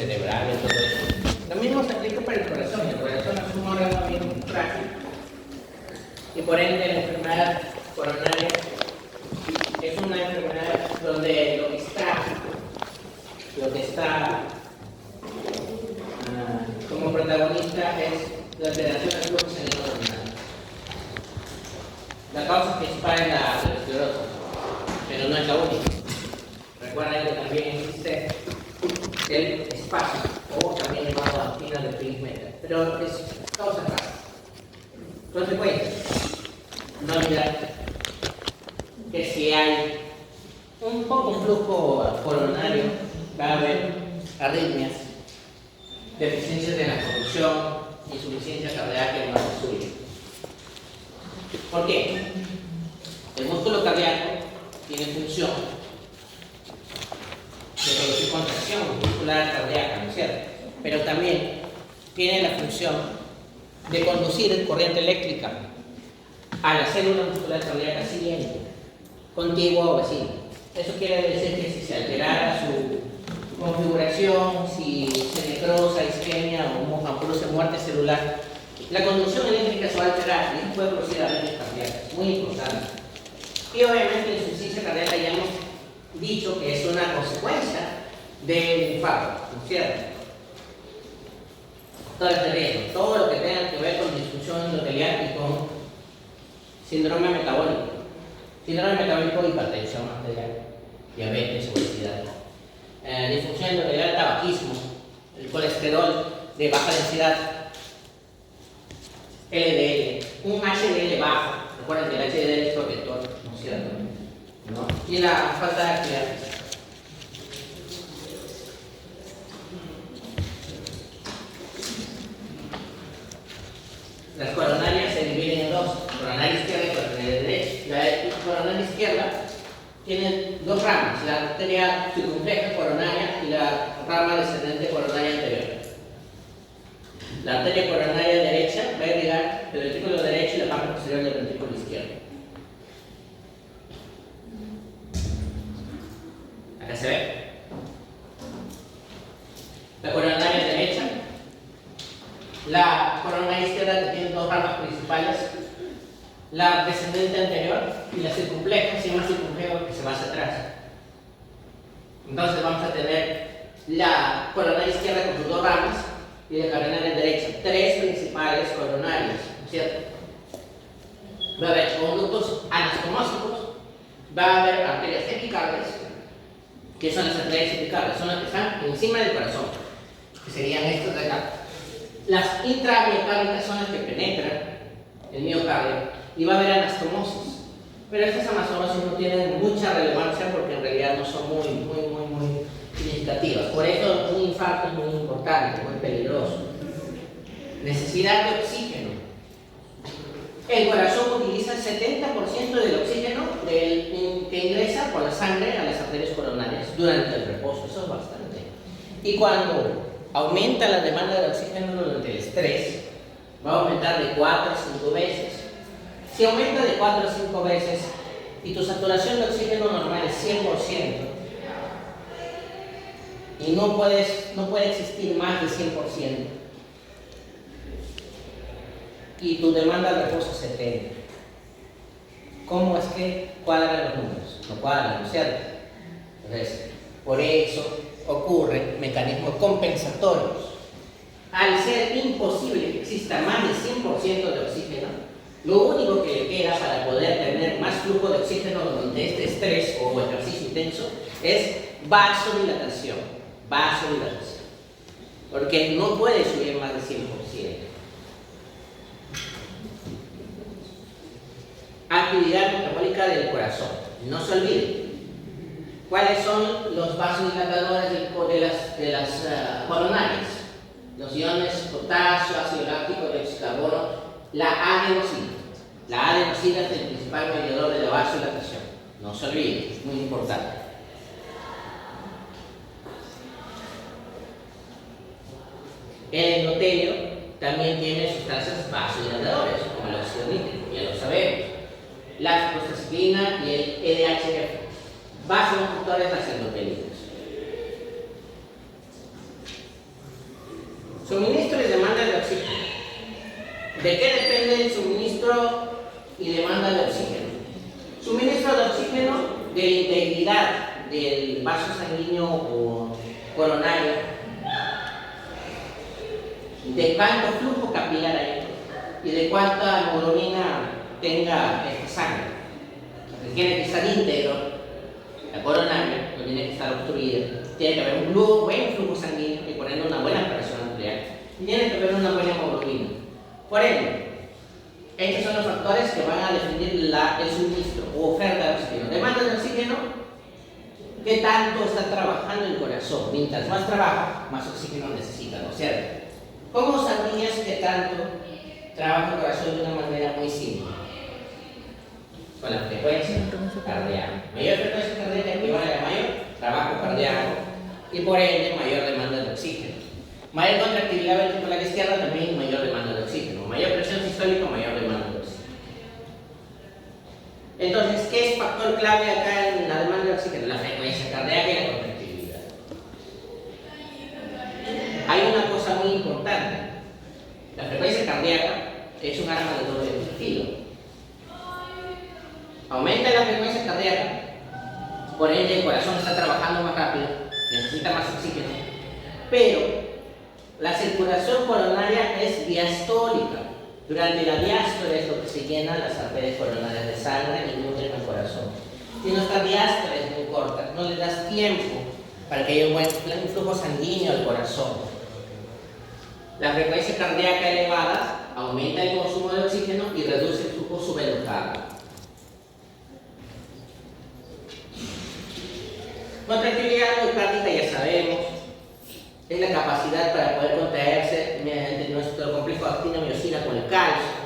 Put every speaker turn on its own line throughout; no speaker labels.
cerebrales, todo eso. Lo mismo se aplica para el corazón. El corazón es un órgano bien frágil y por ende la enfermedad coronaria es una enfermedad donde lo que está como protagonista es la alteración del flujo sanguíneo abdominal. La causa principal es la esclerosis, pero no es la única. Recuerden que también existe el espasmo, o también llamado angina de Pacemaker, pero es causa rara. Consecuencias: no olvidar que si hay un poco flujo coronario, va a haber arritmias, deficiencias de la conducción, insuficiencia cardíaca y más suya. ¿Por qué? El músculo cardíaco tiene función de producir contracción muscular cardíaca, ¿no es cierto? Pero también tiene la función de conducir corriente eléctrica a la célula muscular cardíaca siguiente, contigua o vecina. Eso quiere decir que si se alterara su configuración, si se necrosa, isquemia o produce muerte celular, la conducción eléctrica se va a alterar y puede producir arritmias cardíacas, muy importante. Y obviamente la insuficiencia cardíaca ya hemos dicho que es una consecuencia del infarto, ¿no es cierto? Todo lo que tenga que ver con disfunción endotelial y con síndrome metabólico. Síndrome metabólico, hipertensión arterial, diabetes, obesidad. Disfunción endotelial, tabaquismo, el colesterol de baja densidad, LDL, un HDL bajo. Recuerden que el HDL es protector, ¿no es cierto? ¿No? Y la falta de actividad física. Las coronarias se dividen en dos: coronaria izquierda y coronaria derecha. La coronaria izquierda tiene dos ramas: la arteria circunfleja coronaria y la rama descendente coronaria anterior. La arteria coronaria derecha va a irrigar el ventrículo derecho y la parte posterior del ventrículo izquierdo. Acá se ve. La coronaria derecha, la coronaria izquierda que tiene dos ramas principales, la descendente anterior y la circunfleja, se llama circunflejo que se va hacia atrás. Entonces vamos a tener la coronaria izquierda con sus dos ramas y la coronaria derecha, tres principales coronarias, ¿no es cierto? Va a haber conductos anastomósicos, va a haber arterias epicardias, que son las arterias epicardias, son las que están encima del corazón, que serían estas de acá. Las intramiocárdicas son las que penetran el miocardio y va a haber anastomosis. Pero estas anastomosis no tienen mucha relevancia porque en realidad no son muy significativas. Por eso un infarto es muy importante, muy peligroso. Necesidad de oxígeno. El corazón utiliza el 70% del oxígeno que ingresa por la sangre a las arterias coronarias durante el reposo. Eso es bastante. Y cuando aumenta la demanda de oxígeno durante el estrés, va a aumentar de 4 a 5 veces. Si aumenta de 4 a 5 veces y tu saturación de oxígeno normal es 100%, y no puede existir más de 100%, y tu demanda de reposo es 70%, ¿cómo es que cuadran los números? No cuadran, ¿no es cierto? Entonces, por eso ocurren mecanismos compensatorios. Al ser imposible que exista más de 100% de oxígeno, lo único que le queda para poder tener más flujo de oxígeno durante este estrés o ejercicio intenso es vasodilatación. Vasodilatación. Porque no puede subir más de 100%. Actividad metabólica del corazón. No se olviden. ¿Cuáles son los vasodilatadores de las coronarias? Los iones potasio, ácido láctico, dióxido de carbono, la adenosina. La adenosina es el principal mediador de la vasodilatación. No se olviden, es muy importante. El endotelio también tiene sustancias vasodilatadoras, como el óxido nítrico, ya lo sabemos. La prostaciclina y el EDHF, vasoconstrictores las endotelinas. Suministro y demanda de oxígeno. ¿De qué depende el suministro y demanda de oxígeno? Suministro de oxígeno de la integridad del vaso sanguíneo o coronario, de cuánto flujo capilar hay y de cuánta hemoglobina tenga esta sangre. Tiene que estar íntegro, la coronaria no tiene que estar obstruida, tiene que haber un buen flujo sanguíneo y por ende una buena presión arterial, y tiene que haber una buena hemoglobina. Por ende, estos son los factores que van a definir el suministro o oferta de oxígeno. Demanda de oxígeno, ¿qué tanto está trabajando el corazón? Mientras más trabaja, más oxígeno necesita, ¿no es cierto? ¿Cómo sabías que tanto trabaja el corazón de una manera muy simple? Con la frecuencia cardíaca. Mayor frecuencia cardíaca equivale a mayor trabajo cardíaco y por ende mayor demanda de oxígeno. Mayor contractividad ventricular izquierda, también mayor demanda de oxígeno. Mayor presión sistólica, mayor demanda de oxígeno. Entonces, ¿qué es factor clave acá en la demanda de oxígeno? La frecuencia cardíaca y la contractividad. Hay una cosa muy importante. La frecuencia cardíaca es un arma de doble filo. Aumenta la frecuencia cardíaca, por ende el corazón está trabajando más rápido, necesita más oxígeno, pero la circulación coronaria es diastólica. Durante la diástole es lo que se llenan las arterias coronarias de sangre y nutren el corazón. Si nuestra diástole es muy corta, no le das tiempo para que haya un buen flujo sanguíneo al corazón. La frecuencia cardíaca elevada aumenta el consumo de oxígeno y reduce el flujo subventrado. Contractilidad miocárdica, ya sabemos, es la capacidad para poder contraerse mediante nuestro complejo actina-miosina con el calcio.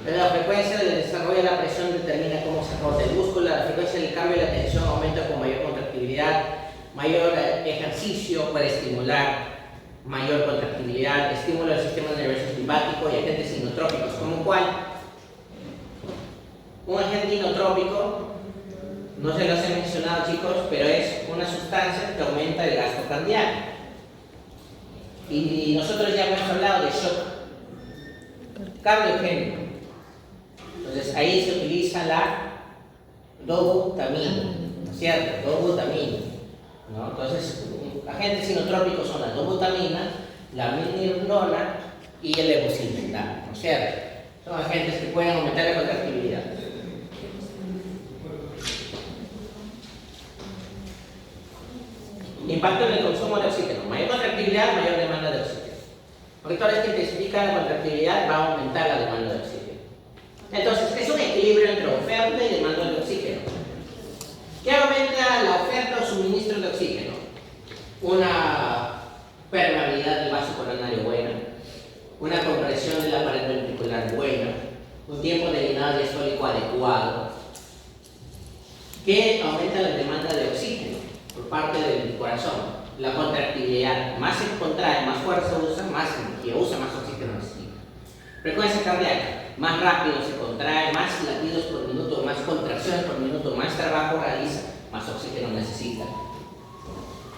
La frecuencia del desarrollo de la presión determina cómo se acorta el músculo. La frecuencia del cambio de la tensión aumenta con mayor contractibilidad. Mayor ejercicio puede estimular mayor contractibilidad, estímulo del sistema nervioso simpático y agentes inotrópicos, como cuál. Un agente inotrópico, no se los he mencionado, chicos, pero es una sustancia que aumenta el gasto cardíaco. Y nosotros ya hemos hablado de shock cardiogénico. Entonces ahí se utiliza la dobutamina, ¿no es cierto? Dobutamina, ¿no? Entonces, agentes inotrópicos son la dobutamina, la mirnona y el levocildenafil, ¿no es cierto? Son agentes que pueden aumentar la contractibilidad. Impacto en el consumo de oxígeno. Mayor contractibilidad, mayor demanda de oxígeno. Factores que intensifican la contractibilidad va a aumentar la demanda de oxígeno. Entonces, es un equilibrio entre oferta y demanda de oxígeno. ¿Qué aumenta la oferta o suministro de oxígeno? Una permeabilidad del vaso coronario buena, una compresión de la pared ventricular buena, un tiempo de llenado diastólico adecuado, que aumenta la demanda de oxígeno por parte del corazón. La contractibilidad, más se contrae, más fuerza usa, más energía usa, más oxígeno necesita. Frecuencia cardíaca, más rápido se contrae, más latidos por minuto, más contracciones por minuto, más trabajo realiza, más oxígeno necesita.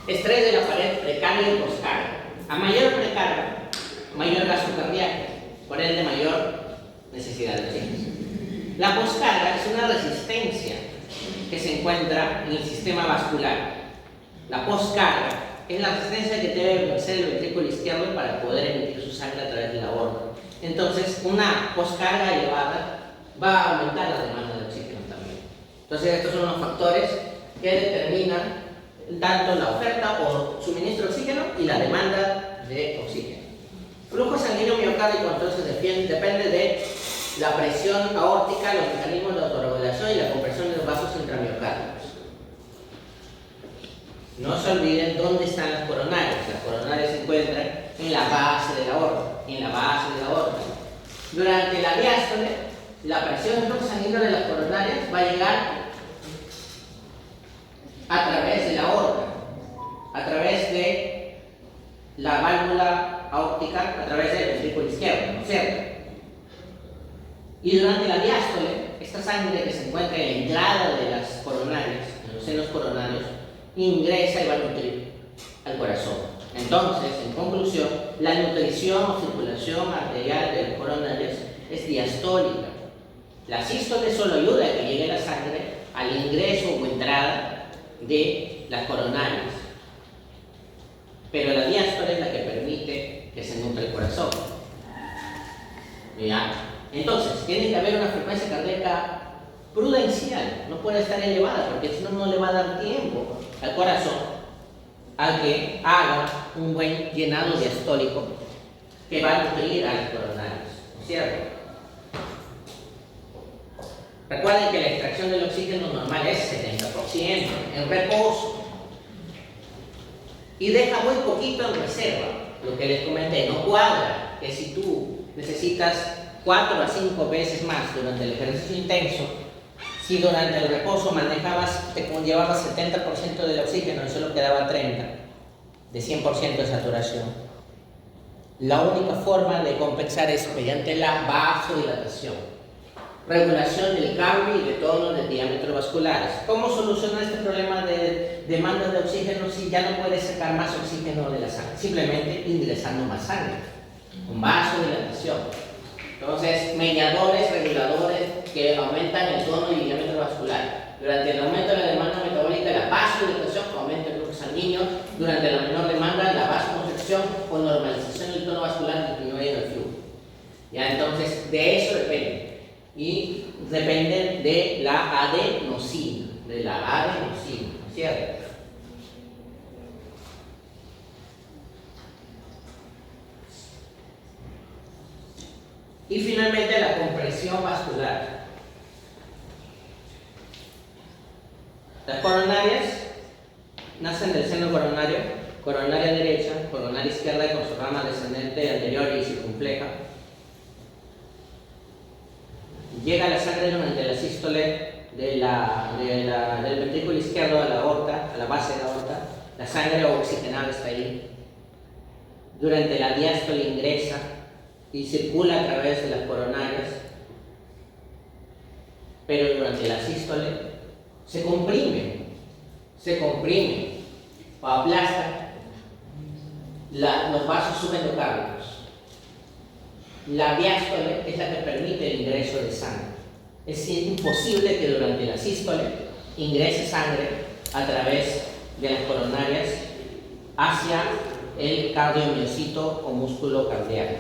Estrés de la pared precarga y poscarga. A mayor precarga, mayor gasto cardíaco, por ende mayor necesidad de oxígeno. La poscarga es una resistencia que se encuentra en el sistema vascular. La poscarga es la resistencia que debe vencer el ventrículo izquierdo para poder emitir su sangre a través de la aorta. Entonces, una poscarga elevada va a aumentar la demanda de oxígeno también. Entonces, estos son los factores que determinan tanto la oferta o suministro de oxígeno y la demanda de oxígeno. Flujo sanguíneo miocárdico entonces depende de la presión aórtica, los mecanismos de autorregulación y la compresión de los vasos intramiocárdicos. No se olviden dónde están las coronarias. Las coronarias se encuentran en la base de la aorta. Durante la diástole, la presión del flujo sanguíneo de las coronarias va a llegar a través de la aorta, a través de la válvula aórtica, a través del ventrículo izquierdo, ¿no es cierto? Y durante la diástole, esta sangre que se encuentra en la entrada de las coronarias, en los senos coronarios, ingresa y va a nutrir al corazón. Entonces, en conclusión, la nutrición o circulación arterial de los coronarios es diastólica. La sístole solo ayuda a que llegue la sangre al ingreso o entrada de las coronarias, pero la diástole es la que permite que se nutra el corazón. ¿Ya? Entonces, tiene que haber una frecuencia cardíaca prudencial, no puede estar elevada, porque si no, no le va a dar tiempo al corazón a que haga un buen llenado diastólico que va a nutrir a las coronarias, ¿cierto? Recuerden que la extracción del oxígeno normal es 70% en reposo y deja muy poquito en reserva. Lo que les comenté, no cuadra que si tú necesitas 4 a 5 veces más durante el ejercicio intenso, si durante el reposo llevabas 70% del oxígeno y solo quedaba 30% de 100% de saturación. La única forma de compensar es mediante la vasodilatación, regulación del cambio y de tono de diámetro vasculares. ¿Cómo soluciona este problema de demanda de oxígeno si ya no puedes sacar más oxígeno de la sangre? Simplemente ingresando más sangre, con vasodilatación. Entonces, mediadores, reguladores que aumentan el tono y diámetro vascular. Durante el aumento de la demanda metabólica, la vasodilatación aumenta el flujo sanguíneo. Durante la menor demanda, la vasoconstricción o normalización del tono vascular disminuye el flujo. ¿Ya? Entonces, de eso depende. Y depende de la adenosina, ¿cierto? Y finalmente la compresión vascular. Las coronarias nacen del seno coronario, coronaria derecha, coronaria izquierda con su rama descendente anterior y circunfleja. Llega la sangre durante la sístole del ventrículo izquierdo a la aorta, a la base de la aorta. La sangre oxigenada está ahí. Durante la diástole ingresa y circula a través de las coronarias, pero durante la sístole se comprime o aplasta los vasos subendocárdicos. La diástole es la que permite el ingreso de sangre. Es imposible que durante la sístole ingrese sangre a través de las coronarias hacia el cardiomiocito o músculo cardíaco.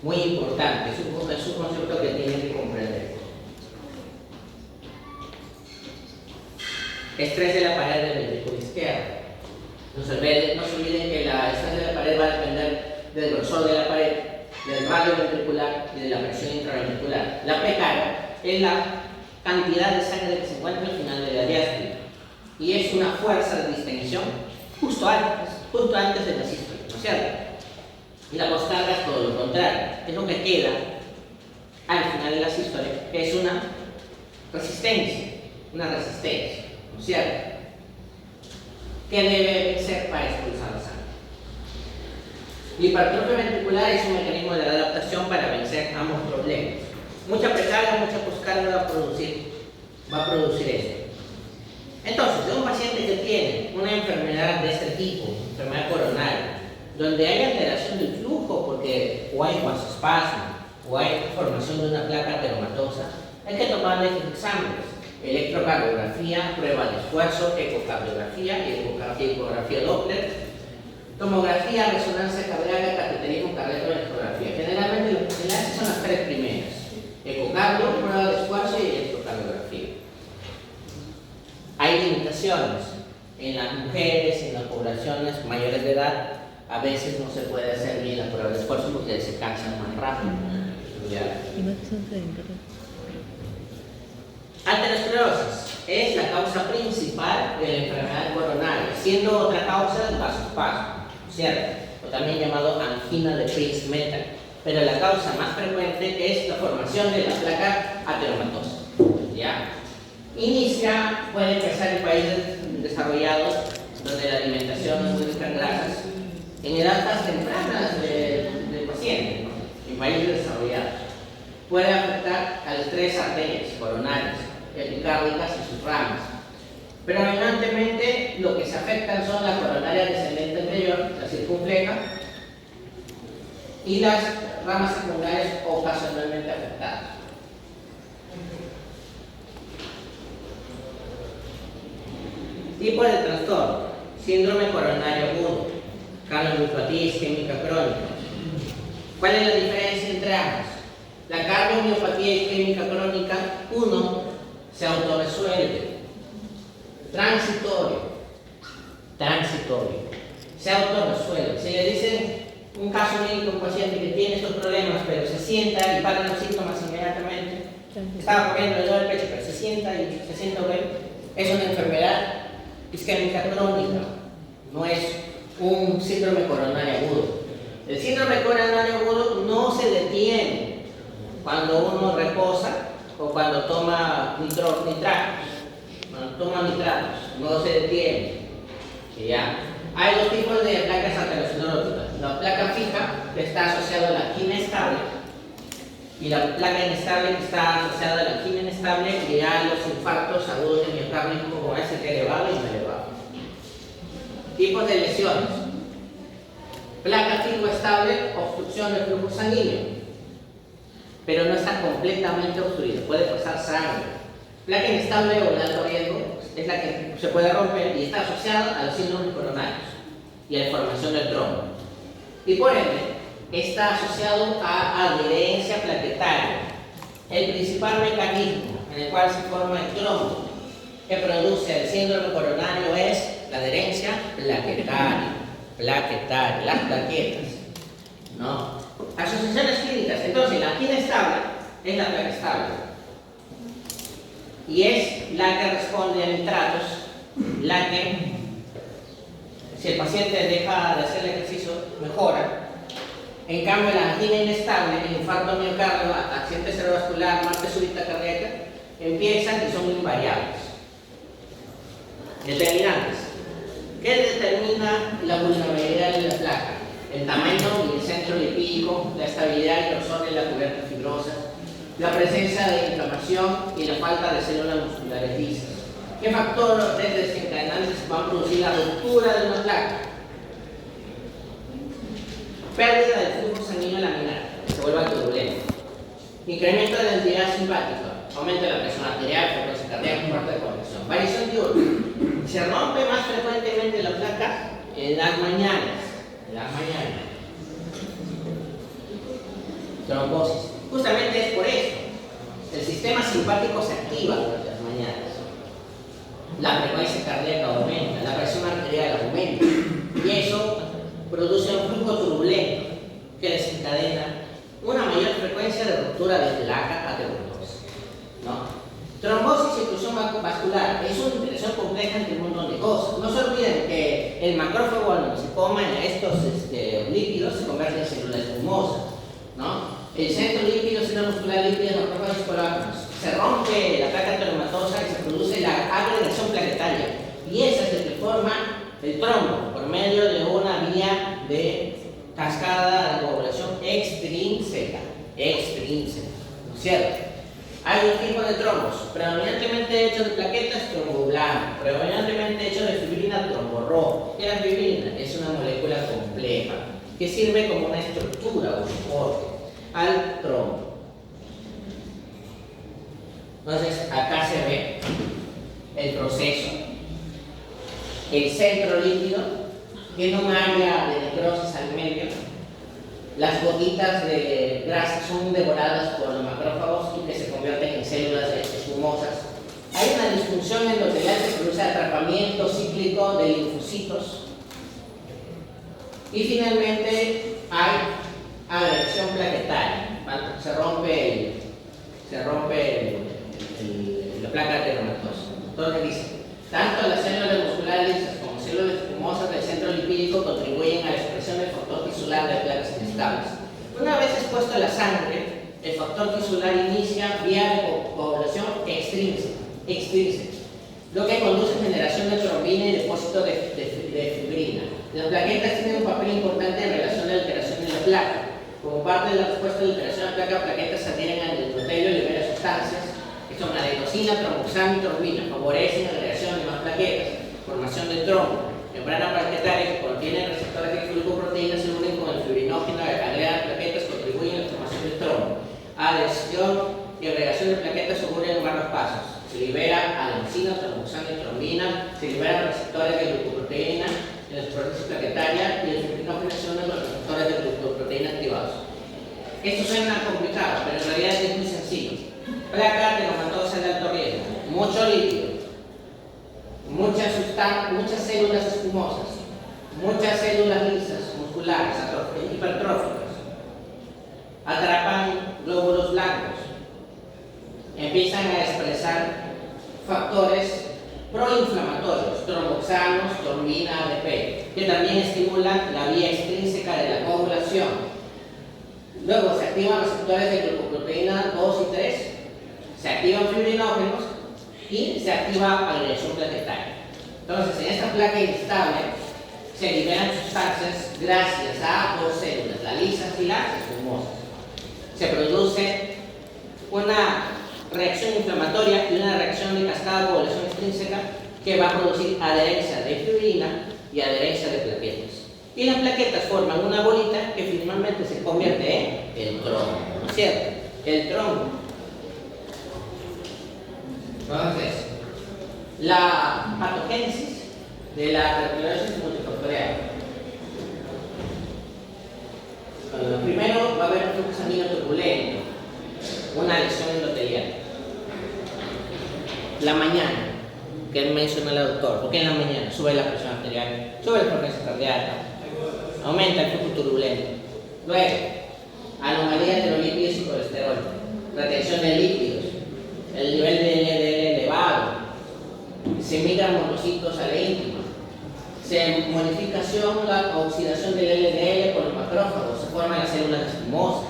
Muy importante, es un concepto que tienen que comprender. Estrés de la pared del ventrículo izquierdo. No se olviden que el estrés de la pared va a depender del grosor de la pared, del radio ventricular y de la presión intraventricular. La P carga es la cantidad de sangre que se encuentra al final de la diástole y es una fuerza de distensión justo antes de la sístole, ¿no es cierto? Y la poscarga es todo lo contrario, es lo que queda al final de la sístole, que es una resistencia, ¿no es cierto? ¿Qué debe ser para expulsar la sangre? La hipertrofia ventricular es un mecanismo de adaptación para vencer ambos problemas. Mucha precarga, mucha poscarga va a producir esto. Entonces, de un paciente que tiene una enfermedad de este tipo, enfermedad coronaria, donde hay alteración del flujo porque o hay vasospasmo o hay formación de una placa ateromatosa, hay que tomarle exámenes: electrocardiografía, prueba de esfuerzo, ecocardiografía, ecografía Doppler, tomografía, resonancia cardíaca, cateterismo cardíaco y ecografía. Generalmente lo que se le hace son las 3 primeras: ecocardio, prueba de esfuerzo y electrocardiografía. Hay limitaciones en las mujeres, en las poblaciones mayores de edad. A veces no se puede hacer bien la prueba de esfuerzo porque se cansan más rápido. ¿Ya? Aterosclerosis es la causa principal de la enfermedad coronaria, siendo otra causa el vasospasmo, ¿cierto? O también llamado angina de Prince-Metal. Pero la causa más frecuente es la formación de la placa ateromatosa. ¿Ya? Puede empezar en países desarrollados donde la alimentación es muy rica en grasas, en edades tempranas del paciente, ¿no? En países desarrollados. Puede afectar a las 3 arterias coronarias, epicárdicas y sus ramas. Predominantemente lo que se afectan son la coronaria descendente anterior, la circunfleja, y las ramas secundarias ocasionalmente afectadas. Tipo de trastorno: síndrome coronario agudo, cardiomiopatía isquémica crónica. ¿Cuál es la diferencia entre ambas? La cardiomiopatía isquémica crónica, uno, se autorresuelve. Transitorio, se autorresuelve. Si le dicen un caso médico a un paciente que tiene estos problemas, pero se sienta y paran los síntomas inmediatamente, estaba corriendo, le duele el pecho, pero se sienta y se siente bien, es una enfermedad isquémica crónica, no es un síndrome coronario agudo. El síndrome coronario agudo no se detiene cuando uno reposa o cuando toma nitratos. Cuando toma nitratos, no se detiene. ¿Ya? Hay dos tipos de placas ateroscleróticas. La placa fija, que está asociada a la quina estable, y la placa inestable, que está asociada a la quina inestable y a los infartos agudos de miocardio como ST elevado y no elevado. Tipos de lesiones: placa fijo estable, obstrucción del flujo sanguíneo, pero no está completamente obstruida, puede pasar sangre. Placa inestable o de alto riesgo es la que se puede romper y está asociada a los síndromes coronarios y a la formación del trombo. Y por ende, está asociado a adherencia plaquetaria. El principal mecanismo en el cual se forma el trombo que produce el síndrome coronario es la adherencia plaquetaria, las plaquetas, ¿no? Asociaciones clínicas. Entonces, la quina estable es la placa estable y es la que responde a nitratos, la que, si el paciente deja de hacer el ejercicio, mejora. En cambio, la angina inestable, el infarto miocardio, accidente cerebrovascular, muerte súbita cardíaca, empiezan y son invariables. Determinantes. ¿Qué determina la vulnerabilidad de la placa? El tamaño y el centro lipídico, la estabilidad y grosor de la cubierta fibrosa, la presencia de inflamación y la falta de células musculares lisas. ¿Qué factores desencadenantes van a producir la ruptura de una placa? Pérdida del flujo sanguíneo laminar, se vuelve turbulento. Incremento de la densidad simpática, aumento de la presión arterial, frecuencia cardíaca, falta de conexión. Variación diurna. Se rompe más frecuentemente la placa en las mañanas. Trombosis. Justamente es por eso. El sistema simpático se activa durante las mañanas. La frecuencia cardíaca aumenta, la presión arterial aumenta. Y eso produce un flujo turbulento que desencadena una mayor frecuencia de ruptura de placa ateromatosa, ¿no? Trombosis y oclusión vascular es una interacción compleja entre un montón de cosas. No se olviden que el macrófago, cuando se comen estos lípidos, se convierte en células escumosas, ¿no? El centro lípido, célula muscular lípida, macrófagos y colágenos. Se rompe la placa ateromatosa y se produce la agregación plaquetaria. Y esa es la que forma el trombo por medio de una vía de cascada de coagulación extrínseca, ¿no es cierto? Hay un tipo de trombos, predominantemente hechos de plaquetas, trombo blanco, predominantemente hecho de fibrina, trombo rojo. ¿Qué es la fibrina? Es una molécula compleja que sirve como una estructura o soporte al trombo. Entonces, acá se ve el proceso. El centro líquido tiene un área de necrosis al medio. Las gotitas de grasa son devoradas por los macrófagos y que se convierten en células espumosas. Hay una disfunción endotelial que produce atrapamiento cíclico de linfocitos. Y finalmente hay agregación plaquetaria. Se rompe la placa ateromatosa. Entonces dice, tanto las células musculares lisas como células espumosas del centro lipídico contribuyen a la expresión del factor tisular de placas inestables. Una vez expuesto a la sangre, el factor tisular inicia vía de coagulación extrínseca, lo que conduce a generación de trombina y depósito de fibrina. Las plaquetas tienen un papel importante en relación a la alteración de la placa. Como parte de la respuesta de la alteración de la placa, plaquetas se adhieren al endotelio y liberan sustancias que son adenosina, tromboxano y trombina, favorecen la agregación de más plaquetas, formación de trombo, membrana plaquetaria que contiene receptores de glicoproteínas se unen con el fibrinógeno de la cadena de plaquetas, contribuyen a la formación del trombo. Adhesión y agregación de plaquetas ocurren en varios pasos. Se libera adenosina, tromboxana y trombina, se liberan receptores de glucoproteína en la superficie plaquetaria y el fibrinógeno se une con los receptores de glucoproteína activados. Esto suena complicado, pero en realidad es muy sencillo. Placa adenomatosa de alto riesgo, mucho líquido, muchas células espumosas, muchas células lisas, musculares, hipertróficas, atrapan glóbulos blancos, empiezan a expresar factores proinflamatorios, tromboxanos, trombina, ADP, que también estimulan la vía extrínseca de la coagulación. Luego se activan receptores de glucoproteína 2 y 3, se activan fibrinógenos y se activa agregación plaquetaria. Entonces, en esta placa inestable se liberan sustancias gracias a dos células, las lisas y las espumosas. Se produce una reacción inflamatoria y una reacción de cascada de coagulación extrínseca que va a producir adherencia de fibrina y adherencia de plaquetas. Y las plaquetas forman una bolita que finalmente se convierte en el trombo, ¿no es cierto? El trombo. Entonces, la patogénesis de la arteriolesis multifactorial. Primero va a haber un flujo sanguíneo turbulento, una lesión endotelial. La mañana, que menciona el doctor, porque en la mañana sube la presión arterial, sube la frecuencia cardíaca, aumenta el flujo turbulento. Luego, anomalías de los lípidos y colesterol, retención de lípidos, el nivel de LDL elevado, se migran monocitos a la íntima, se modificación, la oxidación del LDL por los macrófagos, se forman las células espumosas,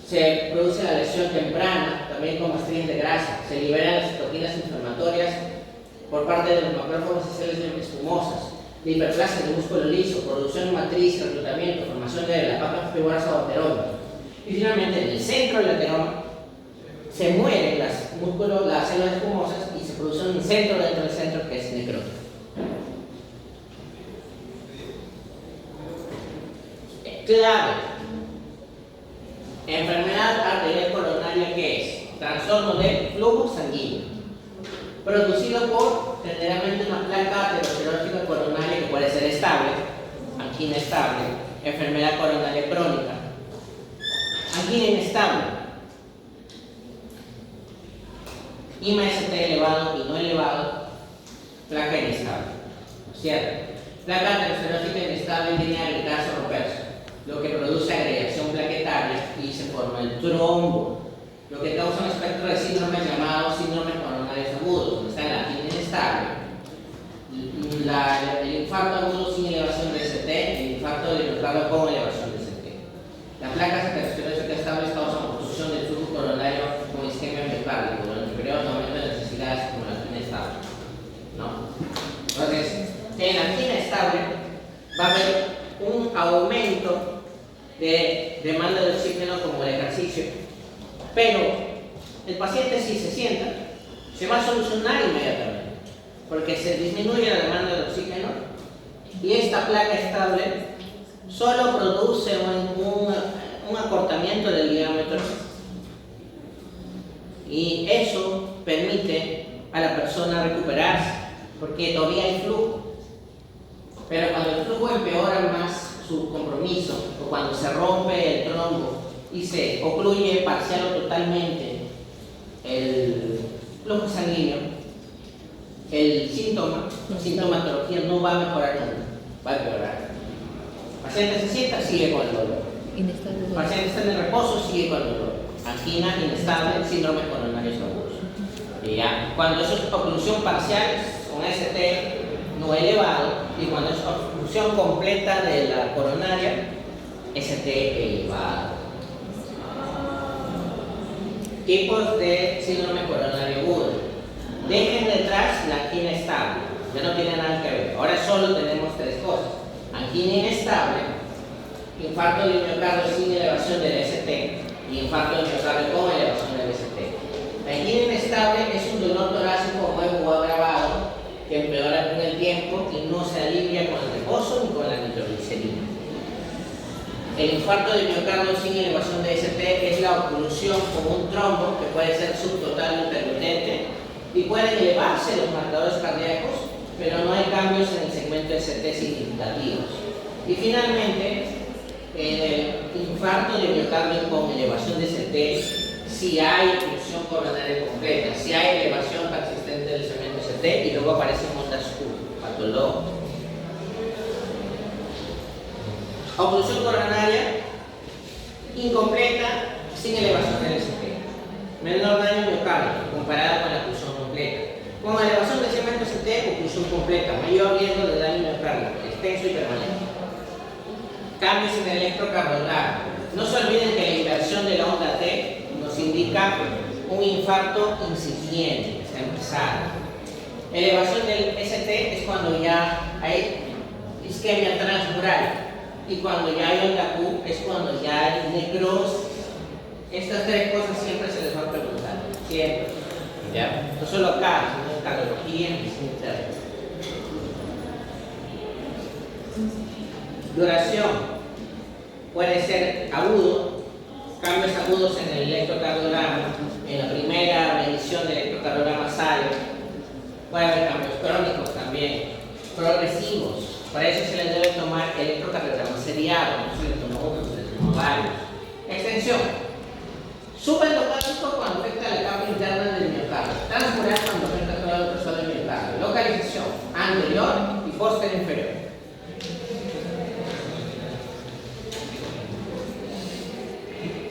se produce la lesión temprana, también con mastrillas de grasa, se liberan las citoquinas inflamatorias por parte de los macrófagos y células espumosas, la hiperplasia del músculo liso, producción matriz, reclutamiento, formación de la placa fibrosa o ateroma. Y finalmente, en el centro del ateroma se mueren las células espumosas y se produce un centro dentro del centro que es necrótico. Clave. Enfermedad arterial coronaria, ¿qué es? Trastorno del flujo sanguíneo, producido por generalmente una placa aterosclerótica coronaria que puede ser estable, angina estable, enfermedad coronaria crónica, angina inestable, IMA-ST elevado y no elevado, placa inestable, ¿cierto? Placa aterosclerótica inestable lineal de caso romperse, lo que produce agregación plaquetaria y se forma el trombo, lo que causa un espectro de síndromes llamados síndromes coronarios agudos, donde está la angina inestable, el infarto agudo sin elevación de ST, el infarto del miocardio con elevación de ST. Las placas ateroscleróticas estables causan obstrucción del flujo coronario con isquemia miocárdico durante periodos de aumento de necesidades como la angina estable, ¿no? Entonces, en la angina estable va a haber un aumento de demanda de oxígeno como el ejercicio, pero el paciente, si se sienta, se va a solucionar inmediatamente porque se disminuye la demanda de oxígeno y esta placa estable solo produce un acortamiento del diámetro y eso permite a la persona recuperarse porque todavía hay flujo, pero cuando el flujo empeora más su compromiso o cuando se rompe el trombo y se ocluye parcial o totalmente el flujo sanguíneo, el sintomatología no va a mejorar nunca, va a empeorar. El paciente se sienta, sigue con el dolor. El paciente está en el reposo, sigue con el dolor. Angina inestable, síndrome coronarios agudos. Y ya, cuando eso es oclusión parcial, con ST no elevado, y cuando es obstrucción completa de la coronaria, ST elevado. Tipos de síndrome coronario agudo. Dejen detrás la angina estable, ya no tiene nada que ver. Ahora solo tenemos tres cosas: angina inestable, infarto del miocardio sin elevación del ST y infarto del miocardio con elevación del ST. La angina inestable es un dolor torácico nuevo o agravado tiempo y no se alivia con el reposo ni con la nitroglicerina. El infarto de miocardio sin elevación de ST es la oclusión con un trombo que puede ser subtotal o intermitente y pueden elevarse los marcadores cardíacos, pero no hay cambios en el segmento ST significativos. Y finalmente, en el infarto de miocardio con elevación de ST, si hay oclusión coronaria completa, si hay elevación persistente del segmento ST y luego aparecen ondas Q, patológicas. Oclusión coronaria incompleta sin elevación del ST. Menor daño miocardio comparada con la oclusión completa. Con elevación del segmento ST, oclusión completa. Mayor riesgo de daño miocárdico, extenso y permanente. Cambios en el electrocardiograma. No se olviden que la inversión de la onda T nos indica un infarto incipiente, está empezando. Elevación del ST es cuando ya hay isquemia transmural. Y cuando ya hay onda Q es cuando ya hay necrosis. Estas tres cosas siempre se les va a preguntar. Siempre. ¿Ya? No solo acá, sino en cardiología, en medicina interna. Duración. Puede ser agudo. Cambios agudos en el electrocardiograma. En la primera medición del electrocardiograma sale. Puede haber cambios crónicos también. Progresivos. Para eso se les debe tomar electrocardiograma seriado, no se les toma uno, se les toma varios. Extensión. Subendopático cuando afecta la capa interna del miocardio. Transmural cuando afecta todo el proceso del miocardio. Localización. Anterior y posterior inferior.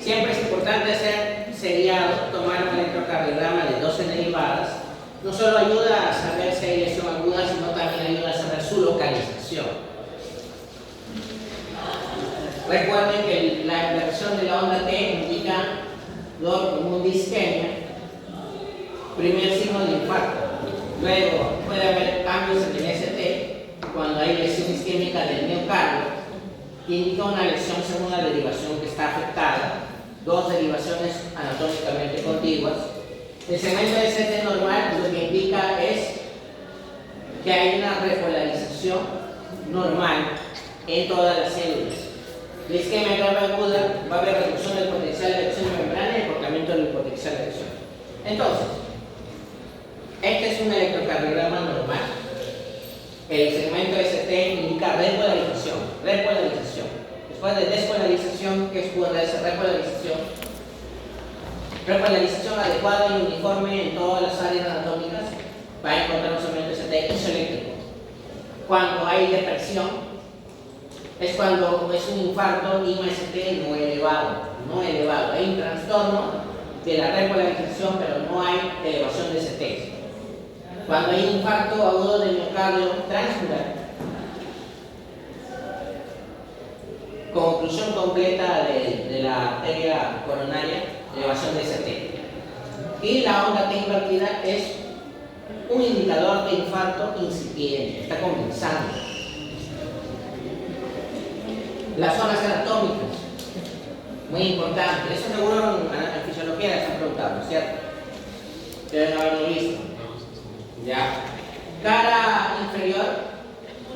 Siempre es importante hacer seriado, tomar un electrocardiograma de 12 derivadas. No solo ayuda a saber si hay lesión aguda, sino también ayuda a saber su localización. Recuerden que la inversión de la onda T indica dolor común de isquemia, primer signo de infarto. Luego puede haber cambios en el ST cuando hay lesión isquémica del miocardio, que indica una lesión según la derivación que está afectada, dos derivaciones anatómicamente contiguas. El segmento de ST normal lo que indica es que hay una repolarización normal en todas las células. La isquemia grave aguda va a haber reducción del potencial de acción de membrana y acortamiento del potencial de acción. Entonces, este es un electrocardiograma normal. El segmento ST indica repolarización. Después de despolarización, ¿qué ocurre esa repolarización? Repolarización adecuada y uniforme en todas las áreas anatómicas va a encontrar un segmento ST isoeléctrico. Cuando hay depresión, es cuando es un infarto IMA-ST no elevado. Hay un trastorno de la repolarización, pero no hay elevación de ST. Cuando hay infarto agudo de miocardio transmural, con oclusión completa de la arteria coronaria, elevación de ST. Y la onda T invertida es un indicador de infarto incipiente, está comenzando. Las zonas anatómicas, muy importante. Eso seguro en fisiología les han preguntado, ¿cierto? Deben haberlo visto. Ya. Cara inferior,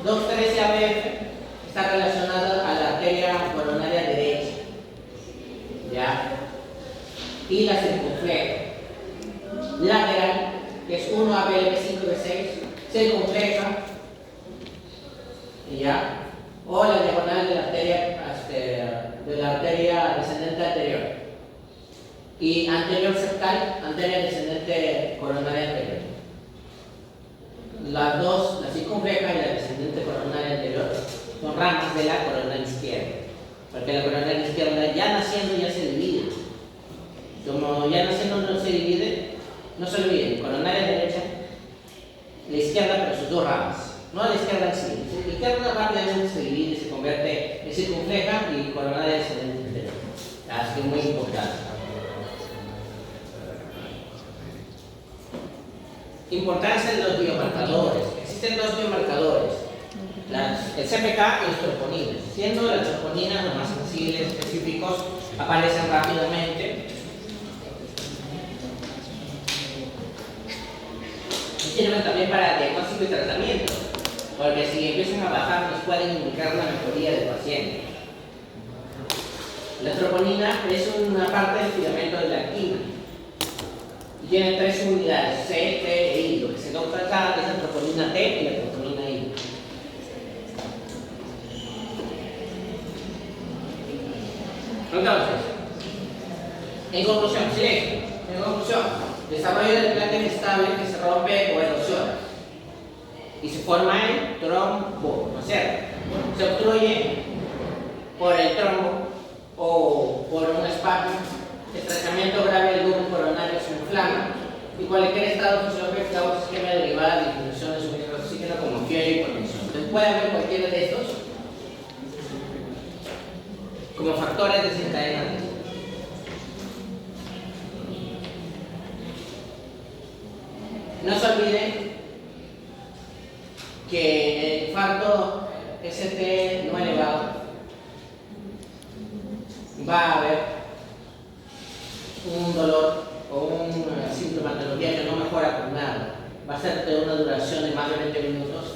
213 ABF, está relacionada a la arteria coronaria derecha. ¿Ya? Y la circunfleja. Lateral, que es 1 ABF5B6, circunfleja. ¿Ya? O la diagonal de la arteria descendente anterior. Y anterior septal, arteria descendente coronaria anterior. Las dos, la circunfleja y la descendente coronaria anterior, son ramas de la coronaria izquierda. Porque la coronaria izquierda ya naciendo ya se divide. Como ya naciendo no se divide, no se olviden, coronaria derecha, la izquierda pero sus dos ramas. No la izquierda en sí. La izquierda rápidamente se divide y se convierte en circunfleja y coronaria descendente anterior. Así que es muy importante. Importancia de los biomarcadores. Existen dos biomarcadores, el CPK y los troponines. Siendo las troponinas los más sensibles, específicos, aparecen rápidamente. Sirven también para diagnóstico y tratamiento. porque si empiezan a bajar nos pueden indicar la mejoría del paciente. La troponina es una parte del filamento de la actina y tiene tres unidades, C, T e I. Lo que se nota acá es la troponina T y la troponina I. Entonces, en conclusión, desarrollo del placa inestable que se rompe o erosiona y se forma en trombo, ¿no es cierto? Se obstruye por el trombo o por un espasmo, estrechamiento grave del lumen coronario se inflama y cualquier estado fisiológico causa isquemia derivada de disminución de suministro de oxígeno como fiebre y hipotensión. Entonces puede haber cualquiera de estos como factores desencadenantes. No se olviden que el infarto ST no elevado va a haber un dolor o una sintomatología que no mejora con nada. Va a ser de una duración de más de 20 minutos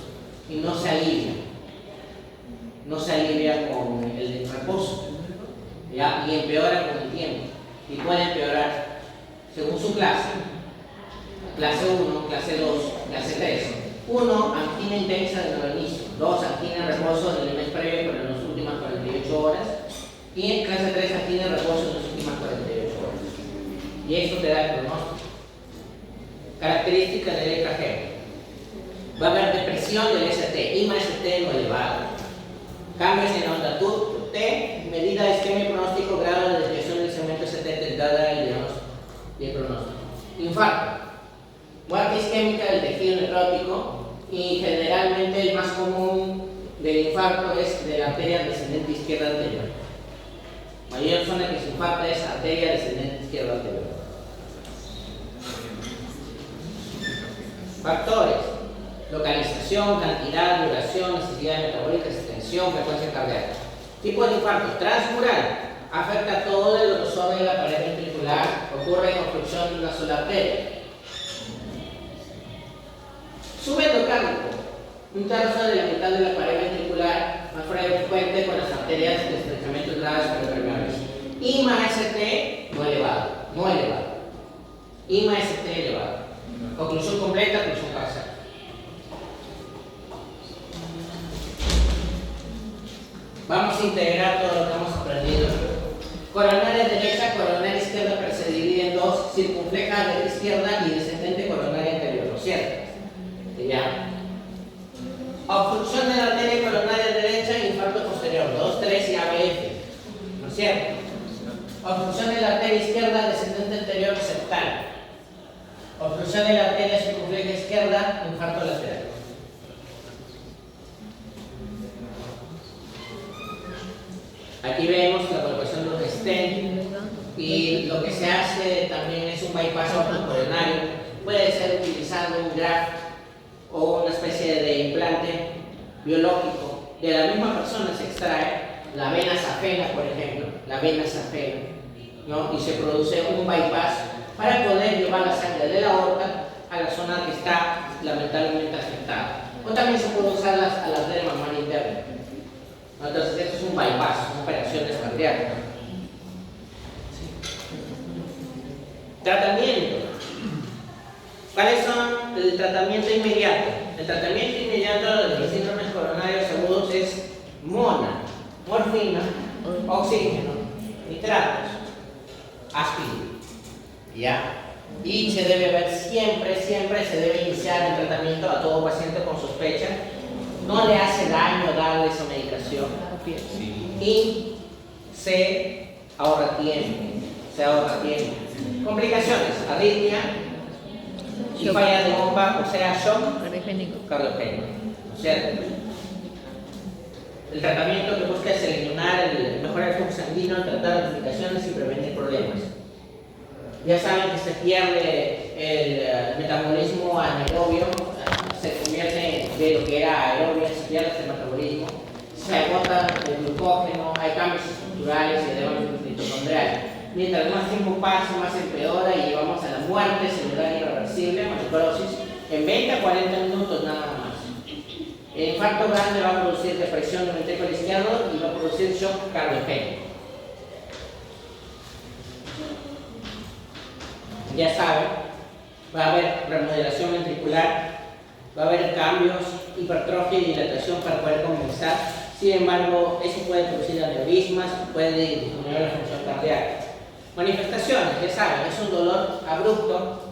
y no se alivia. No se alivia con el reposo, ¿ya? Y empeora con el tiempo. Y puede empeorar según su clase. Clase 1, clase 2, clase 3. 1, angina intensa de inicio. 2, angina en reposo en el mes previo pero en las últimas 48 horas. Y en clase 3, angina en reposo en las últimas 48 horas. Y esto te da el pronóstico. Características del EKG. Va a haber depresión del ST, IMA-ST no elevado. Cambios en la onda T, medida de isquemia y pronóstico, grado de desviación del segmento ST, te da el diagnóstico y el pronóstico. Infarto. Muerte isquémica del tejido necrótico y generalmente el más común del infarto es de la arteria descendente izquierda anterior. Mayor zona que se infarta es arteria descendente izquierda anterior. Factores: localización, cantidad, duración, necesidad metabólica, extensión, frecuencia cardíaca. Tipo de infarto: transmural, afecta todo el grosor de la pared ventricular, ocurre en obstrucción de una sola arteria. Subendocárdico, un tercio de la mitad de la pared ventricular, más frecuente con las arterias de estrechamientos graves pero permeables. IMA-ST no elevado, no elevado. IMA-ST elevado. Conclusión completa, conclusión parcial. Vamos a integrar todo lo que hemos aprendido. Coronaria derecha, coronaria izquierda, pero se divide en dos: circunfleja de izquierda y descendente coronaria anterior, ¿no es cierto? Ya. Obstrucción de la arteria coronaria derecha, infarto posterior, 2, 3 y ABF, ¿no es cierto? Obstrucción de la arteria izquierda, descendente anterior septal. Obstrucción de la arteria circunfleja izquierda, infarto lateral. Aquí vemos la colocación de un stent y lo que se hace también es un bypass autocoronario. Puede ser utilizando un graft o una especie de implante biológico. De la misma persona se extrae la vena safena, por ejemplo, la vena safena, ¿no? Y se produce un bypass para poder llevar la sangre de la aorta a la zona que está lamentablemente afectada. O también se puede usar a la arteria mamaria interna. Entonces, esto es un bypass, una operación cardíaca. Tratamiento. ¿Cuáles son el tratamiento inmediato? El tratamiento inmediato de los síndromes coronarios agudos es mona, morfina, oxígeno, nitratos, aspirina. ¿Ya? Y se debe ver siempre se debe iniciar el tratamiento a todo paciente con sospecha. No le hace daño darle esa medicación. Y se ahorra tiempo. Complicaciones: arritmia y falla de bomba, o sea, shock cardiogénico. ¿No es cierto? El tratamiento que busca es eliminar, mejorar el flujo sanguíneo, tratar las complicaciones y prevenir problemas. Ya saben que se pierde el metabolismo anaerobio, se convierte de lo que era aerobio, se pierde este metabolismo, se agota el glucógeno, hay cambios estructurales y además mitocondrial. Mientras más tiempo pasa, más empeora y llegamos a la muerte celular irreversible, necrosis, en 20 a 40 minutos nada más. El infarto grande va a producir depresión del ventrículo izquierdo y va a producir shock cardiogénico. Ya saben, va a haber remodelación ventricular, va a haber cambios, hipertrofia y dilatación para poder compensar. Sin embargo, eso puede producir aneurismas, puede disminuir la función cardíaca. Manifestaciones, ya saben, es un dolor abrupto,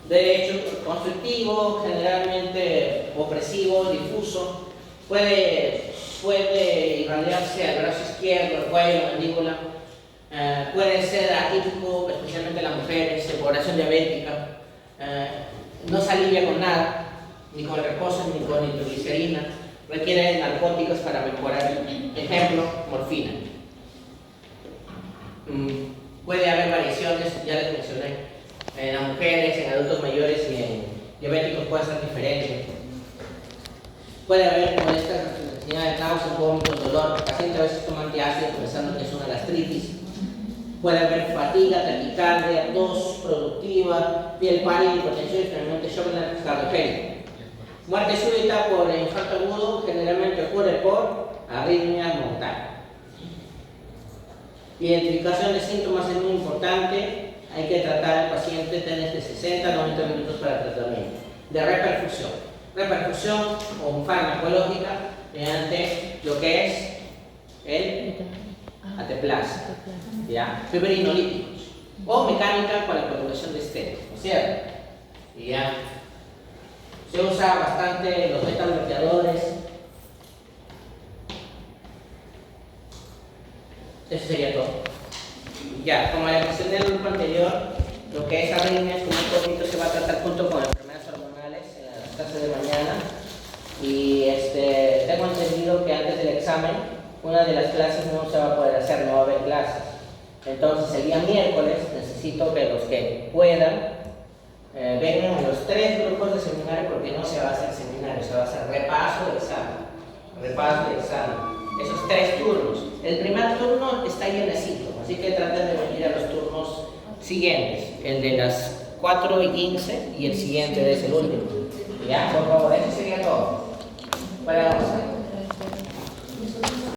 de hecho conflictivo, generalmente opresivo, difuso, puede irradiarse al brazo izquierdo, al cuello, la mandíbula, puede ser atípico, especialmente en las mujeres, población diabética, no se alivia con nada, ni con reposo, ni con nitroglicerina, requiere narcóticos para mejorar, ejemplo, morfina. Puede haber variaciones, ya les mencioné, en las mujeres, en adultos mayores y en diabéticos puede ser diferente. Puede haber molestias de náuseas, vómitos, dolor. El paciente a veces toma antiácidos pensando que es una gastritis. Puede haber fatiga, taquicardia, tos productiva, piel pálida, hipotensión y finalmente shock cardiogénico. Muerte súbita por infarto agudo generalmente ocurre por arritmia mortal. Identificación de síntomas es muy importante. Hay que tratar al paciente tener de 60 a 90 minutos para el tratamiento. De reperfusión. Reperfusión o farmacológica mediante lo que es el ateplasia, ¿ya? Fibrinolíticos. O mecánica para la coagulación de estéreo, ¿no es cierto? ¿Ya? Se usa bastante los beta-bloqueadores. Eso sería todo. Ya, como les mencioné en el grupo anterior, lo que es arritmias como un poquito se va a tratar junto con enfermedades hormonales en las clases de mañana. Y tengo entendido que antes del examen, una de las clases no se va a poder hacer, no va a haber clases. Entonces, el día miércoles necesito que los que puedan vengan a los 3 grupos de seminario, porque no se va a hacer seminario, se va a hacer repaso de examen. Repaso de examen. Esos 3 turnos. El primer turno está llenecito, así que traten de venir a los turnos siguientes. El de las 4:15 y el siguiente es el último. Ya, por favor, eso sería todo. Para